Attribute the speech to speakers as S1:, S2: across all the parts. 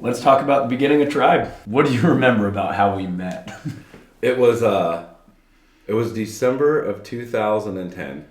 S1: let's talk about the beginning of Tribe. What do you remember about how we met?
S2: It was December of 2010,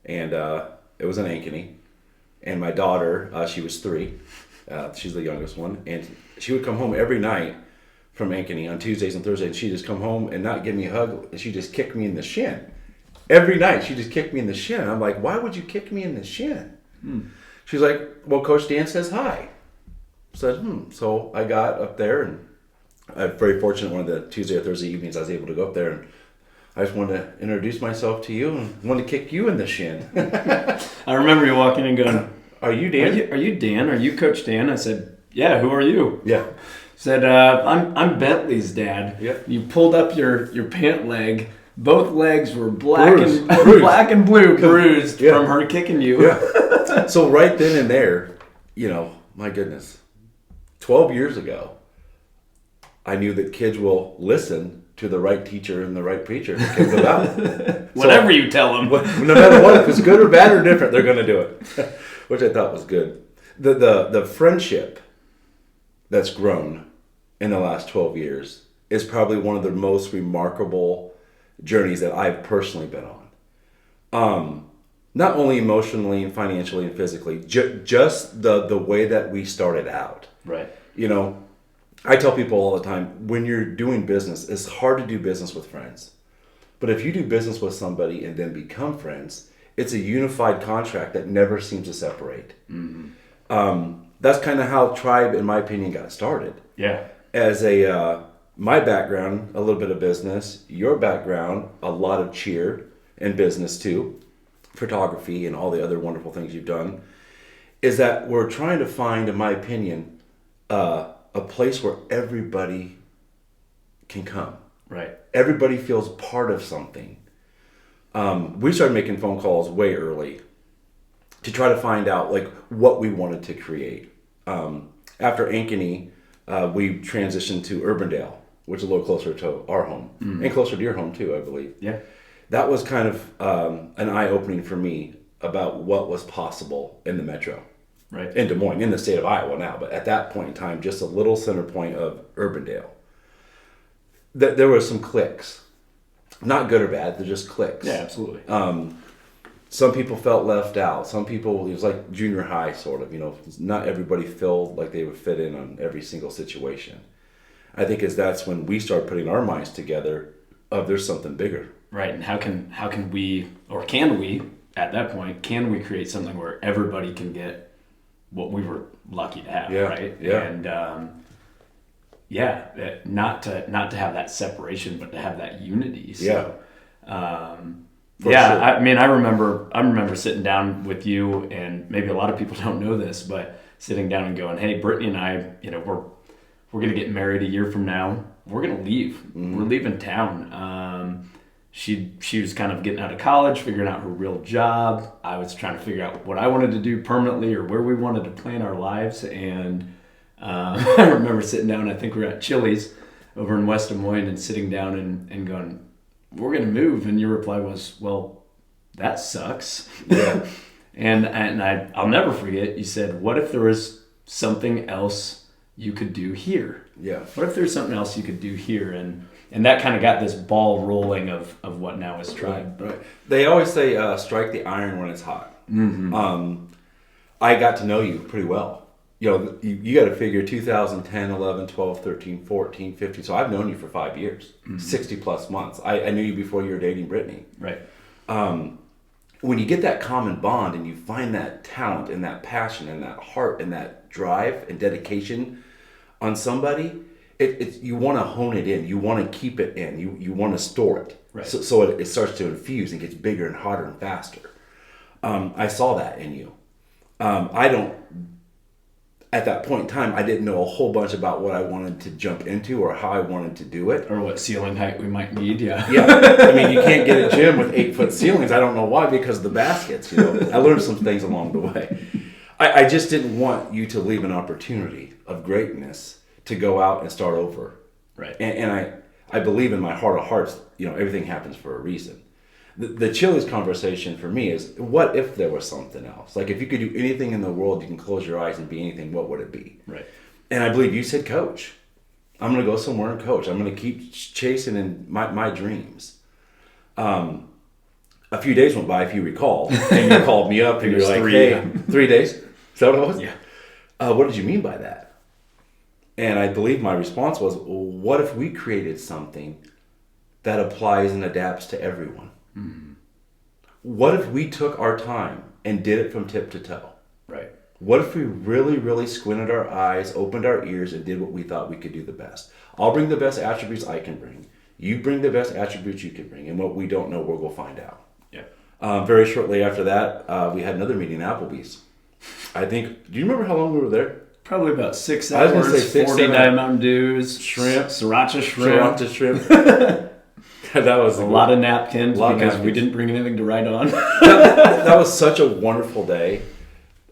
S2: and it was in Ankeny. And my daughter, she was 3. She's the youngest one, and she would come home every night from Ankeny on Tuesdays and Thursdays, and she'd just come home and not give me a hug, and she'd just kick me in the shin. Every night, she just kicked me in the shin. I'm like, why would you kick me in the shin? She's like, well, Coach Dan says hi. I said, So I got up there, and I'm very fortunate one of the Tuesday or Thursday evenings I was able to go up there, and I just wanted to introduce myself to you and wanted to kick you in the shin.
S1: I remember you walking in going,
S2: Are you Dan?
S1: Are you Dan? Are you Coach Dan? I said, yeah, who are you?
S2: Yeah.
S1: Said, I'm Bentley's dad.
S2: Yep.
S1: You pulled up your pant leg. Both legs were black
S2: Bruised.
S1: black and blue, bruised from her kicking you.
S2: Yeah. So right then and there, my goodness, 12 years ago, I knew that kids will listen to the right teacher and the right preacher to kick them out.
S1: Whatever you tell them.
S2: No matter what, if it's good or bad or different, they're going to do it, which I thought was good. The friendship that's grown in the last 12 years is probably one of the most remarkable journeys that I've personally been on. Not only emotionally and financially and physically, just the way that we started out.
S1: Right.
S2: I tell people all the time, when you're doing business, it's hard to do business with friends. But if you do business with somebody and then become friends, it's a unified contract that never seems to separate. Mm-hmm. That's kind of how Tribe, in my opinion, got started.
S1: Yeah.
S2: As my background, a little bit of business, your background, a lot of cheer and business too, photography and all the other wonderful things you've done, is that we're trying to find, in my opinion, a place where everybody can come.
S1: Right.
S2: Everybody feels part of something. We started making phone calls way early to try to find out what we wanted to create. After Ankeny, we transitioned to Urbandale, which is a little closer to our home and closer to your home too, I believe.
S1: Yeah.
S2: That was kind of an eye-opening for me about what was possible in the metro.
S1: Right.
S2: In Des Moines, in the state of Iowa now, but at that point in time, just a little center point of Urbandale. There were some clicks. Not good or bad, they're just clicks.
S1: Yeah, absolutely.
S2: Some people felt left out. Some people, it was like junior high sort of, not everybody felt like they would fit in on every single situation. I think that's when we start putting our minds together of there's something bigger.
S1: Right, and how can we, or can we, at that point, can we create something where everybody can get what we were lucky to have, right?
S2: Yeah.
S1: And not to have that separation, but to have that unity. So,
S2: Sure.
S1: I mean, I remember sitting down with you, and maybe a lot of people don't know this, but sitting down and going, "Hey, Brittany and I, we're gonna get married a year from now. We're gonna leave. Mm-hmm. We're leaving town." She was kind of getting out of college, figuring out her real job. I was trying to figure out what I wanted to do permanently or where we wanted to plan our lives. And I remember sitting down, I think we were at Chili's over in West Des Moines, and sitting down and going, we're going to move. And your reply was, well, that sucks.
S2: Yeah.
S1: and I'll never forget, you said, what if there was something else you could do here?
S2: Yeah.
S1: What if there's something else you could do here? And that kind of got this ball rolling of what now is Tribe.
S2: Right. They always say, strike the iron when it's hot.
S1: Mm-hmm.
S2: I got to know you pretty well. You got to figure 2010, 11, 12, 13, 14, 15. So I've known you for 5 years, 60 plus months. I knew you before you were dating Brittany.
S1: Right.
S2: When you get that common bond and you find that talent and that passion and that heart and that drive and dedication on somebody, you want to hone it in. You want to keep it in. You want to store it.
S1: Right.
S2: So it starts to infuse and gets bigger and hotter and faster. I saw that in you. At that point in time, I didn't know a whole bunch about what I wanted to jump into or how I wanted to do it.
S1: Or what ceiling height we might need, yeah.
S2: Yeah. I mean, you can't get a gym with 8-foot ceilings. I don't know why, because of the baskets. I learned some things along the way. I just didn't want you to leave an opportunity of greatness to go out and start over.
S1: Right.
S2: And I believe in my heart of hearts, everything happens for a reason. The Chili's conversation for me is, what if there was something else? Like, if you could do anything in the world, you can close your eyes and be anything, what would it be?
S1: Right.
S2: And I believe you said coach. I'm going to go somewhere and coach. I'm going to keep chasing in my dreams. A few days went by, if you recall, and you called me up and you're like, hey, 3 days? Is that what it was?
S1: Yeah.
S2: What did you mean by that? And I believe my response was, well, what if we created something that applies and adapts to everyone? Mm-hmm. What if we took our time and did it from tip to toe?
S1: Right.
S2: What if we really, really squinted our eyes, opened our ears, and did what we thought we could do the best? I'll bring the best attributes I can bring. You bring the best attributes you can bring. And what we don't know, we'll go find out.
S1: Yeah.
S2: Very shortly after that, we had another meeting at Applebee's. I think, do you remember how long we were there?
S1: Probably about 6
S2: I was
S1: hours,
S2: gonna say 6,
S1: 40
S2: 7
S1: Diet Mountain Dews,
S2: shrimp,
S1: sriracha shrimp.
S2: Sriracha shrimp. That was
S1: a lot of napkins because we didn't bring anything to write on.
S2: That was such a wonderful day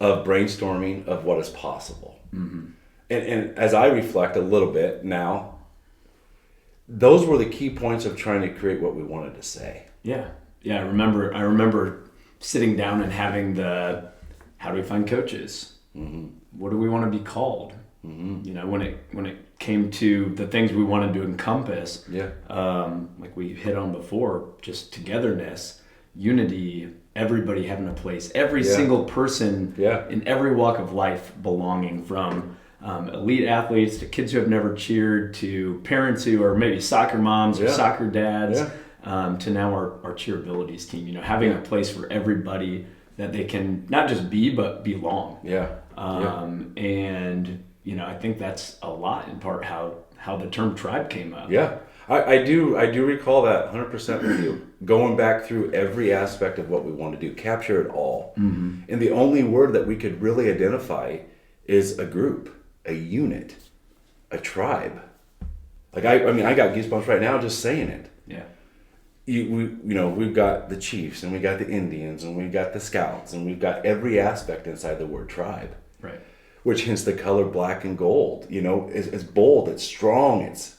S2: of brainstorming of what is possible. Mm-hmm. And as I reflect a little bit now, those were the key points of trying to create what we wanted to say.
S1: Yeah. Yeah, I remember sitting down and having how do we find coaches? Mm-hmm. What do we want to be called? Mm-hmm. You know, when it came to the things we wanted to encompass, like we hit on before, just togetherness, unity, everybody having a place, every single person in every walk of life belonging, from elite athletes to kids who have never cheered to parents who are maybe soccer moms or soccer dads, to now our cheerabilities team. You know, having a place for everybody that they can not just be but belong. And you know, I think that's a lot in part how the term tribe came up.
S2: Yeah, I do recall that 100% with you. Going back through every aspect of what we want to do, capture it all. Mm-hmm. And the only word that we could really identify is a group, a unit, a tribe. Like I mean, I got goosebumps right now just saying it.
S1: Yeah.
S2: We've got the Chiefs and we got the Indians and we got the Scouts and we've got every aspect inside the word tribe.
S1: Right.
S2: Which hence the color black and gold. You know, it's bold, it's strong, it's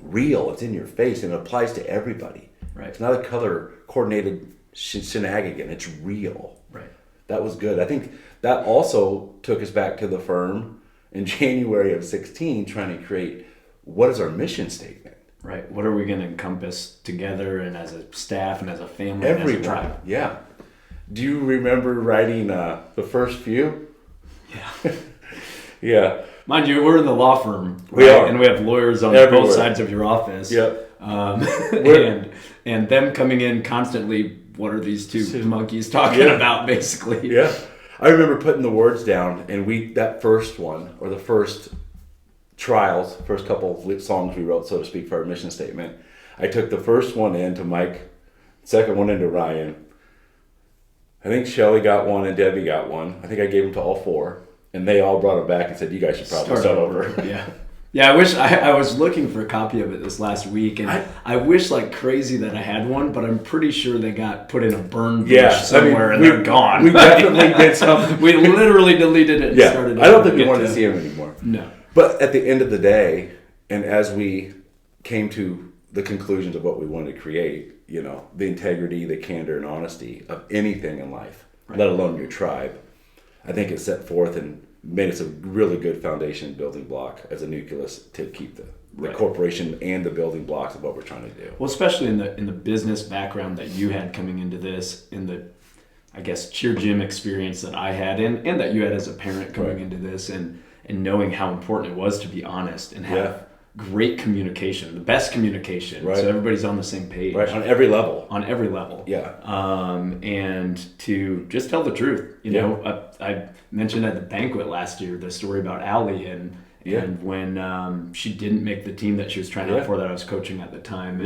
S2: real, it's in your face, and it applies to everybody.
S1: Right.
S2: It's not a color coordinated shenanigan. It's real.
S1: Right.
S2: That was good. I think that also took us back to the firm in January of 2016, trying to create what is our mission statement.
S1: Right. What are we going to encompass together and as a staff and as a family
S2: Everyone.
S1: and as a tribe?
S2: Yeah. Do you remember writing the first few?
S1: Yeah.
S2: Yeah.
S1: Mind you, we're in the law firm.
S2: We are.
S1: And we have lawyers on
S2: everywhere.
S1: Both sides of your office.
S2: Yep.
S1: And them coming in constantly, what are these two monkeys talking about, basically?
S2: Yeah. I remember putting the words down, and that first one, or the first trials, first couple of songs we wrote, so to speak, for our mission statement, I took the first one in to Mike, second one into Ryan. I think Shelly got one and Debbie got one. I think I gave them to all four. And they all brought it back and said, you guys should probably start over.
S1: Yeah, I wish I was looking for a copy of it this last week, and I wish like crazy that I had one, but I'm pretty sure they got put in a burn bush somewhere and they're gone.
S2: We definitely did something.
S1: We literally deleted it and started
S2: I don't think we wanted to see them anymore.
S1: No.
S2: But at the end of the day, and as we came to the conclusions of what we wanted to create, you know, the integrity, the candor, and honesty of anything in life, let alone your tribe, I think it set forth and made us a really good foundation building block as a nucleus to keep the corporation and the building blocks of what we're trying to do.
S1: Well, especially in the business background that you had coming into this, in the, I guess, cheer gym experience that I had, and that you had as a parent coming into this, and knowing how important it was to be honest and have great communication, the best communication, so everybody's on the same page.
S2: Right, on every level.
S1: On every level.
S2: Yeah.
S1: And to just tell the truth. You know, I mentioned at the banquet last year the story about Allie and when she didn't make the team that she was trying out for that I was coaching at the time.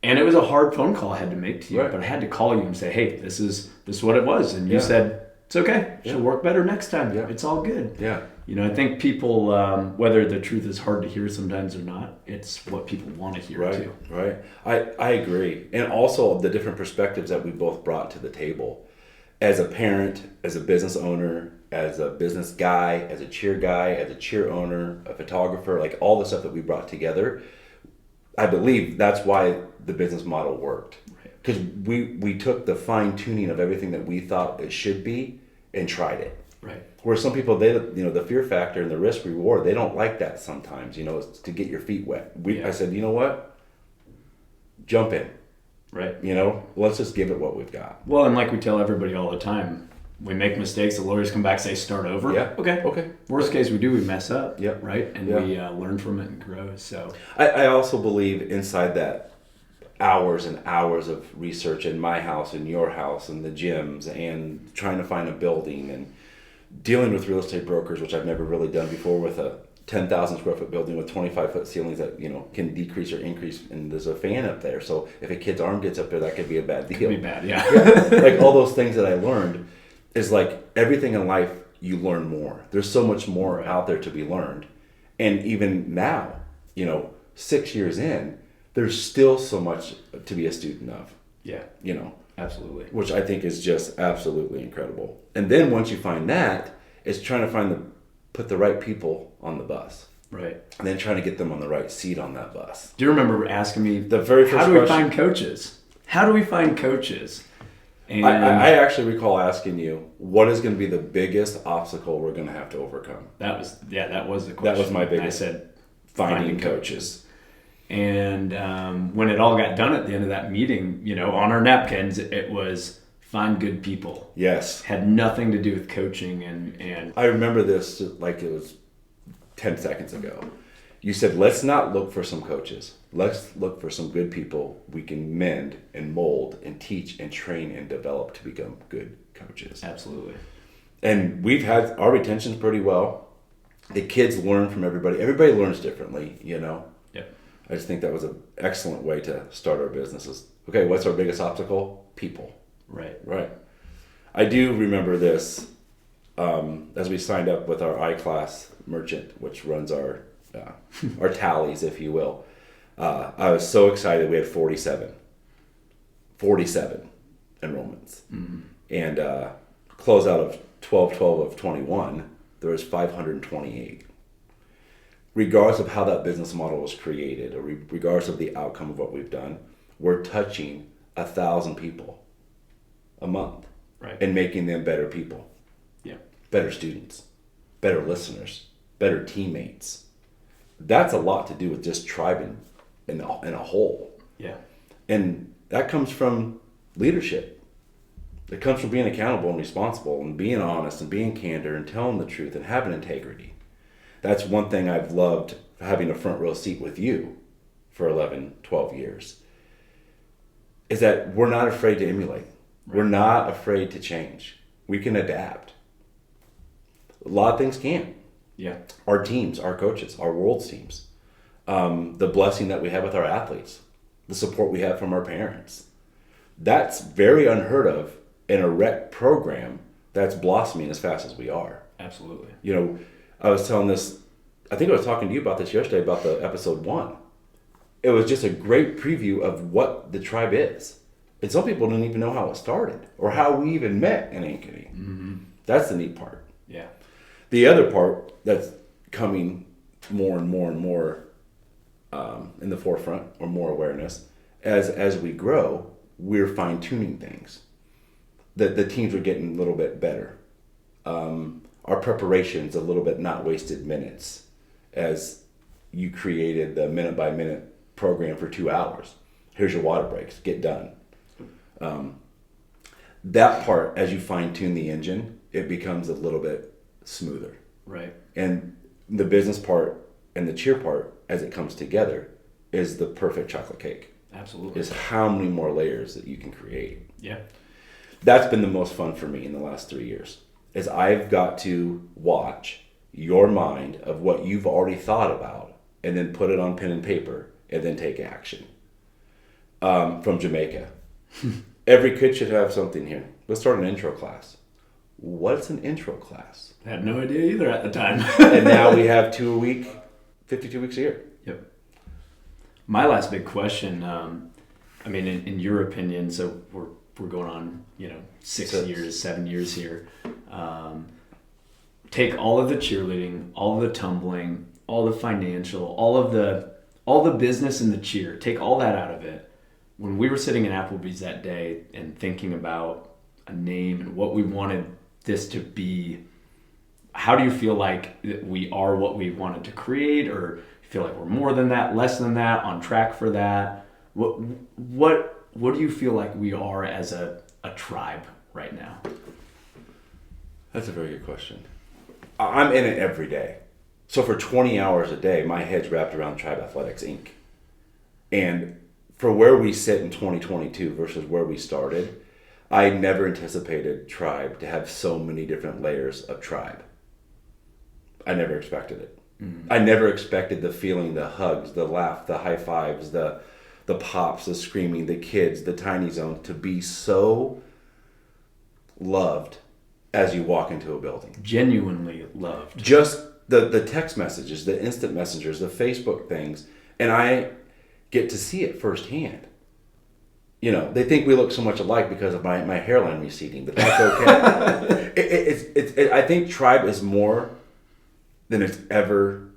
S1: And it was a hard phone call I had to make to you, but I had to call you and say, hey, this is what it was. And you said, it's okay. She'll work better next time. It's all good.
S2: Yeah.
S1: You know, I think people, whether the truth is hard to hear sometimes or not, it's what people want to hear too.
S2: Right. I agree. And also the different perspectives that we both brought to the table. As a parent, as a business owner, as a business guy, as a cheer owner, a photographer, like all the stuff that we brought together, I believe that's why the business model worked. Because we took the fine tuning of everything that we thought it should be and tried it.
S1: Right.
S2: Where some people, the fear factor and the risk reward, they don't like that sometimes, it's to get your feet wet. I said, you know what? Jump in.
S1: Right.
S2: Let's just give it what we've got.
S1: Well, and like we tell everybody all the time, we make mistakes, the lawyers come back, say start over.
S2: Yeah.
S1: Okay. Worst case we do, we mess up.
S2: Yep.
S1: Right? And we learn from it and grow. So
S2: I also believe inside that hours and hours of research in my house, in your house, and the gyms, and trying to find a building, and dealing with real estate brokers, which I've never really done before, with a 10,000 square foot building with 25-foot ceilings that can decrease or increase, and there's a fan up there, so if a kid's arm gets up there, that could be a bad deal.
S1: Could be bad, yeah.
S2: Like all those things that I learned is like everything in life, you learn more. There's so much more out there to be learned, and even now, 6 years in, there's still so much to be a student of.
S1: Yeah. Absolutely.
S2: Which I think is just absolutely incredible. And then once you find that, it's trying to put the right people on the bus.
S1: Right.
S2: And then trying to get them on the right seat on that bus.
S1: Do you remember asking me
S2: the very first
S1: how do we
S2: question,
S1: find coaches? How do we find coaches? And
S2: I actually recall asking you, what is going to be the biggest obstacle we're going to have to overcome?
S1: That was the question.
S2: That was my biggest.
S1: I said
S2: finding coaches.
S1: And when it all got done at the end of that meeting, on our napkins, it was find good people.
S2: Yes.
S1: Had nothing to do with coaching. And
S2: I remember this like it was 10 seconds ago. You said, let's not look for some coaches. Let's look for some good people we can mend and mold and teach and train and develop to become good coaches.
S1: Absolutely.
S2: And we've had our retention's pretty well. The kids learn from everybody. Everybody learns differently,
S1: Yep.
S2: I just think that was an excellent way to start our businesses. Okay, what's our biggest obstacle? People. Right. I do remember this as we signed up with our I-Class merchant, which runs our tallies, if you will. I was so excited. We had 47 enrollments. Mm-hmm. And close out of 12 of 21, there was 528. Regardless of how that business model was created, or regardless of the outcome of what we've done, we're touching 1,000 people a month,
S1: right,
S2: and making them better people, better students, better listeners, better teammates. That's a lot to do with just tribing in a whole.
S1: Yeah,
S2: and that comes from leadership. It comes from being accountable and responsible, and being honest, and being candor, and telling the truth, and having integrity. That's one thing I've loved, having a front row seat with you for 11, 12 years, is that we're not afraid to emulate. Right. We're not afraid to change. We can adapt. A lot of things can.
S1: Yeah.
S2: Our teams, our coaches, our world's teams, the blessing that we have with our athletes, the support we have from our parents. That's very unheard of in a rec program that's blossoming as fast as we are.
S1: Absolutely.
S2: I was telling this, I think I was talking to you about this yesterday, about the episode 1. It was just a great preview of what the tribe is. And some people don't even know how it started or how we even met in Ankeny.
S1: Mm-hmm.
S2: That's the neat part.
S1: Yeah.
S2: The other part that's coming more and more and more in the forefront, or more awareness, as we grow, we're fine-tuning things. The teams are getting a little bit better. Our preparation's a little bit not wasted minutes, as you created the minute-by-minute program for 2 hours. Here's your water breaks, get done. That part, as you fine-tune the engine, it becomes a little bit smoother.
S1: Right.
S2: And the business part and the cheer part, as it comes together, is the perfect chocolate cake.
S1: Absolutely.
S2: Is how many more layers that you can create.
S1: Yeah.
S2: That's been the most fun for me in the last 3 years, is I've got to watch your mind of what you've already thought about, and then put it on pen and paper, and then take action. From Jamaica. Every kid should have something here. Let's start an intro class. What's an intro class?
S1: I had no idea either at the time.
S2: And now we have 2 a week, 52 weeks a year.
S1: Yep. My last big question, in your opinion, so we're going on, 7 years here. Take all of the cheerleading, all of the tumbling, all the financial, all the business and the cheer. Take all that out of it. When we were sitting in Applebee's that day and thinking about a name and what we wanted this to be, how do you feel like we are what we wanted to create, or you feel like we're more than that, less than that, on track for that? What do you feel like we are as a tribe right now?
S2: That's a very good question. I'm in it every day. So for 20 hours a day, my head's wrapped around Tribe Athletics, Inc. And for where we sit in 2022 versus where we started, I never anticipated Tribe to have so many different layers of Tribe. I never expected it. Mm-hmm. I never expected the feeling, the hugs, the laugh, the high fives, the pops, the screaming, the kids, the tiny zone to be so loved as you walk into a building.
S1: Genuinely loved.
S2: Just the text messages, the instant messengers, the Facebook things, and I get to see it firsthand. You know, they think we look so much alike because of my hairline receding, but that's okay. I think Tribe is more than I ever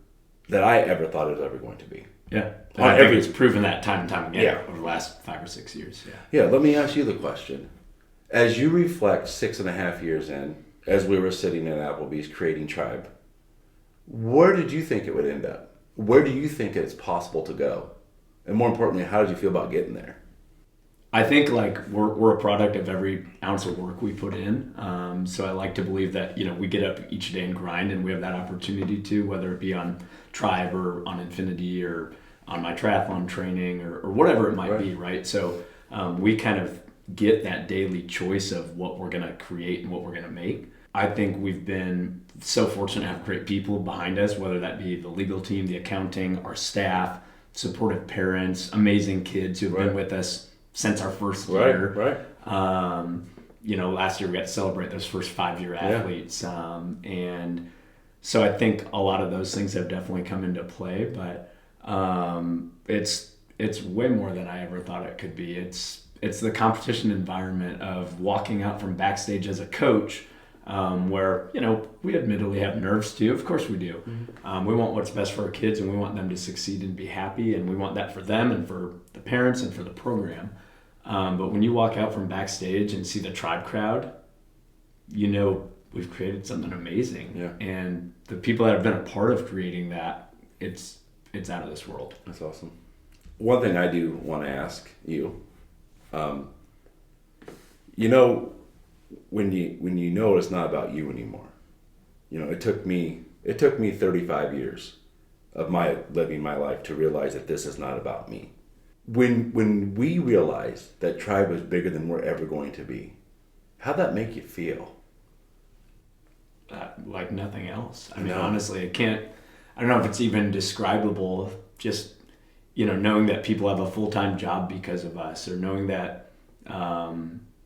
S2: thought it was ever going to be.
S1: Yeah. I think it's proven that time and time again over the last 5 or 6 years.
S2: Yeah, let me ask you the question. As you reflect 6.5 years in, as we were sitting at Applebee's creating Tribe, where did you think it would end up? Where do you think it's possible to go? And more importantly, how did you feel about getting there?
S1: I think like we're a product of every ounce of work we put in. So I like to believe that, you know, we get up each day and grind, and we have that opportunity to, whether it be on Tribe or on Infinity or on my triathlon training or whatever it might be, right? So we kind of get that daily choice of what we're going to create and what we're going to make. I think we've been so fortunate to have great people behind us, whether that be the legal team, the accounting, our staff, supportive parents, amazing kids who've been with us since our first year. You know, last year we got to celebrate those first 5-year athletes. And so I think a lot of those things have definitely come into play, but it's way more than I ever thought it could be. It's the competition environment of walking out from backstage as a coach, where, you know, we admittedly have nerves too. Of course we do. Mm-hmm. We want what's best for our kids, and we want them to succeed and be happy, and we want that for them and for the parents and for the program. But when you walk out from backstage and see the Tribe crowd, you know we've created something amazing. Yeah. And the people that have been a part of creating that, it's out of this world.
S2: That's awesome. One thing I do want to ask you, you know, when you know it's not about you anymore. You know, it took me 35 years of my living my life to realize that this is not about me. When we realized that Tribe was bigger than we're ever going to be, how'd that make you feel?
S1: Like nothing else. I mean, honestly, I don't know if it's even describable. Just, you know, knowing that people have a full-time job because of us, or knowing that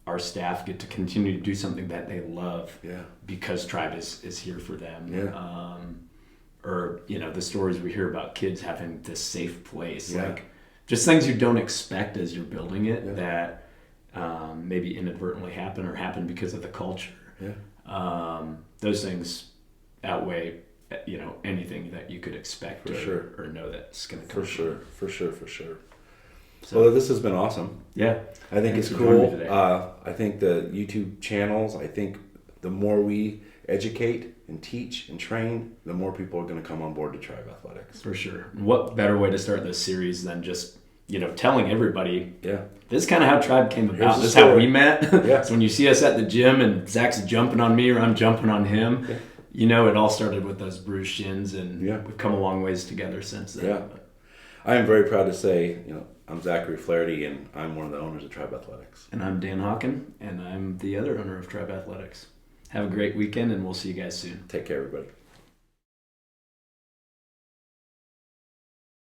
S1: our staff get to continue to do something that they love because Tribe is here for them. Yeah. Or, you know, the stories we hear about kids having this safe place, like just things you don't expect as you're building it that maybe inadvertently happen or happen because of the culture. Yeah. Those things outweigh, you know, anything that you could expect or know that's going to come.
S2: For sure. So, well, this has been awesome.
S1: Yeah.
S2: I think it's cool. I think the YouTube channels, I think the more we educate and teach and train, the more people are going to come on board to Tribe Athletics.
S1: For sure. What better way to start this series than just, you know, telling everybody, this is kind of how Tribe came about. This is how we met. So when you see us at the gym and Zach's jumping on me or I'm jumping on him, you know, it all started with those bruised shins, and we've come a long ways together since then.
S2: Yeah. I am very proud to say, you know, I'm Zachary Flaherty, and I'm one of the owners of Tribe Athletics.
S1: And I'm Dan Hawken, and I'm the other owner of Tribe Athletics. Have a great weekend, and we'll see you guys soon.
S2: Take care, everybody.